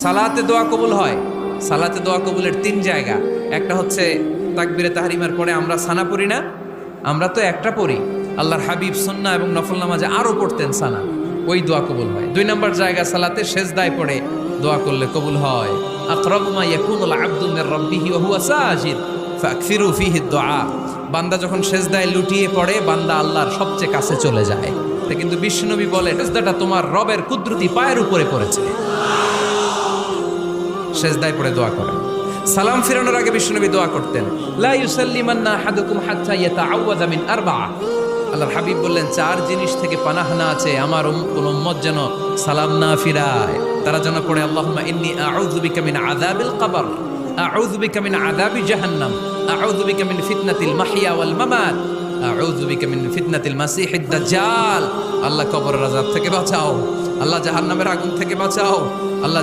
সালাতে দোয়া কবুল হয়। সালাতে দোয়া কবুলের তিন জায়গা। একটা হচ্ছে তাকবীরে তাহরিমার পরে আমরা সানা পড়ি না, আমরা তো একটা পড়ি। আল্লাহর হাবিব সুন্নাহ এবং নফল নামাজে আরো পড়তেন সানা, ওই দোয়া কবুল হয়। দুই নম্বর জায়গা সালাতে সেজদায় পড়ে দোয়া করলে কবুল হয়। আকরাবু মা ইয়াকুনুল আবদু মির রাব্বিহি ওয়া হুয়া সাজিদ ফাকসিরু ফীহি দুআ। বান্দা যখন সেজদায় লুটিয়ে পড়ে, বান্দা আল্লাহর সবচেয়ে কাছে চলে যায়। তা কিন্তু বিশ্বনবী বলে, সেজদাটা তোমার রবের কুদরতি পায়ের উপরে পড়েছে। সেজদায় পড়ে দোয়া করেন। সালাম ফিরানোর আগে বিশ্বনবী দোয়া করতেন, লা ইউসাল্লিমান্না আহাদুকুম হাত্তা ইয়াতাআওয়াযা মিন আরবা'a। আল্লাহর হাবিব বললেন, চার জিনিস থেকে পানাহ না আছে আমার কোন উম্মত যেন সালাম না ফিরায়। তারা যেন পড়ে, আল্লাহুম্মা ইন্নী আউযু বিকা মিন আযাবিল কবর, আউযু বিকা মিন আযাবি জাহান্নাম, আউযু বিকা মিন ফিতনাতিল মাহইয়া ওয়াল মামাত, আউযু বিকা মিন ফিতনাতিল মাসিহিদ দাজ্জাল। আল্লাহ কবরের আযাব থেকে বাঁচাও, আল্লাহ জাহান্নামের আগুন থেকে বাঁচাও, আল্লাহ